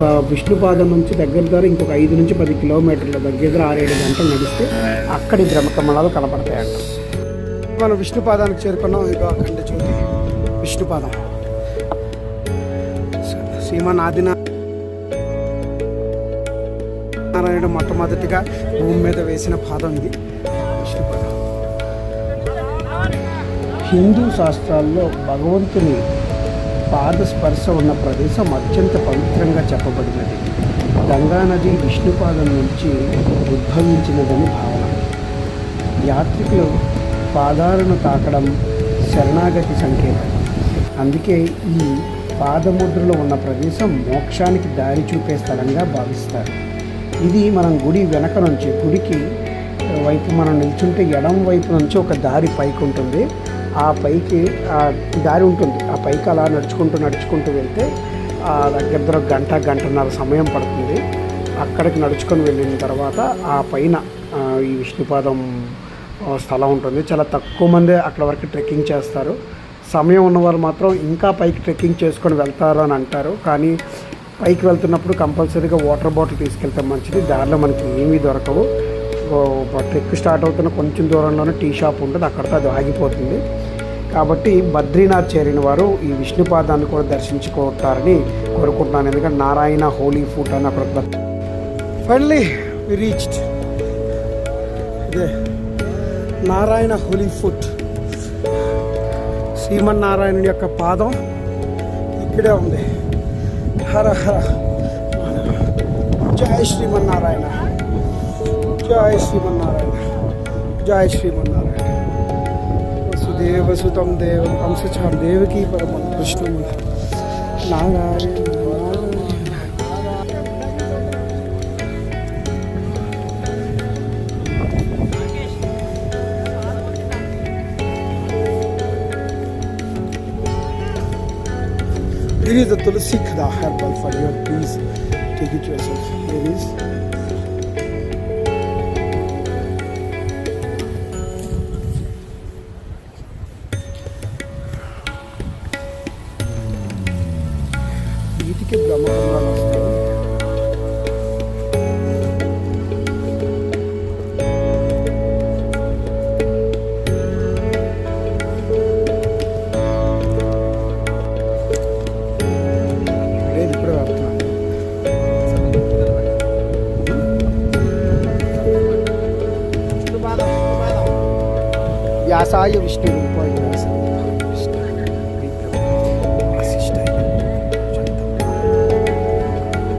విష్ణుపాదం నుంచి దగ్గర ద్వారా ఇంకొక 5 నుంచి 10 కిలోమీటర్ల దగ్గర 6-7 గంటలు నడిస్తే అక్కడి బ్రహ్మకమలాలు కనపడతాయంట. మనం విష్ణుపాదానికి చేరుకున్నాం. ఇక అఖండ జ్యోతి విష్ణుపాదం శ్రీమన్నారాయణుడు మొట్టమొదటిగా భూమి మీద వేసిన పాదం ఇది విష్ణుపాదం. హిందూ శాస్త్రాల్లో భగవంతుని పాదస్పర్శ ఉన్న ప్రదేశం అత్యంత పవిత్రంగా చెప్పబడినది. గంగా నది విష్ణుపాదం నుంచి ఉద్భవించినదని భావన. యాత్రికులు పాదాలను తాకడం శరణాగతి సంకేతం. అందుకే ఈ పాదముద్రలో ఉన్న ప్రదేశం మోక్షానికి దారి చూపే స్థలంగా భావిస్తారు. ఇది మనం గుడి వెనక నుంచి గుడికి వైపు మనం నిల్చుంటే ఎడం వైపు నుంచి ఒక దారి పైకి ఉంటుంది. ఆ పైకి ఆ దారి ఉంటుంది. ఆ పైకి అలా నడుచుకుంటూ వెళ్తే ఆ దగ్గర గంటన్నర సమయం పడుతుంది. అక్కడికి నడుచుకొని వెళ్ళిన తర్వాత ఆ పైన ఈ విష్ణుపాదం స్థలం ఉంటుంది. చాలా తక్కువ మంది అక్కడ వరకు ట్రెక్కింగ్ చేస్తారు. సమయం ఉన్నవాళ్ళు మాత్రం ఇంకా పైకి ట్రెక్కింగ్ చేసుకొని వెళ్తారు అని అంటారు. కానీ పైకి వెళ్తున్నప్పుడు కంపల్సరీగా వాటర్ బాటిల్ తీసుకెళ్తే మంచిది. దారిలో మనకి ఏమీ దొరకవు. ట్రెక్ స్టార్ట్ అవుతున్న కొంచెం దూరంలోనే టీ షాప్ ఉంటుంది, అక్కడితో అది ఆగిపోతుంది. కాబట్టి బద్రీనాథ్ చేరిన వారు ఈ విష్ణుపాదాన్ని కూడా దర్శించుకుంటారని కోరుకుంటున్నాను. ఎందుకంటే నారాయణ హోలీ ఫుట్ అని అక్కడ ఫైనలీ వి రీచ్డ్ ఇదే నారాయణ హోలీ ఫుట్. శ్రీమన్నారాయణుడి యొక్క పాదం ఇక్కడే ఉంది. హర హర జై శ్రీమన్నారాయణ, జై శ్రీమన్నారాయణ, జై శ్రీమన్నారాయణ. వసుదేవసుతం దేవం కంసచాం దేవకీ పరమం కృష్ణం Narayana. Here is the Tulsi Khada herbal for you. Please take it yourself. Here is. వీటికి బ్రహ్మకమలాలు వస్తాయి. వ్యాసాయ విష్ణువు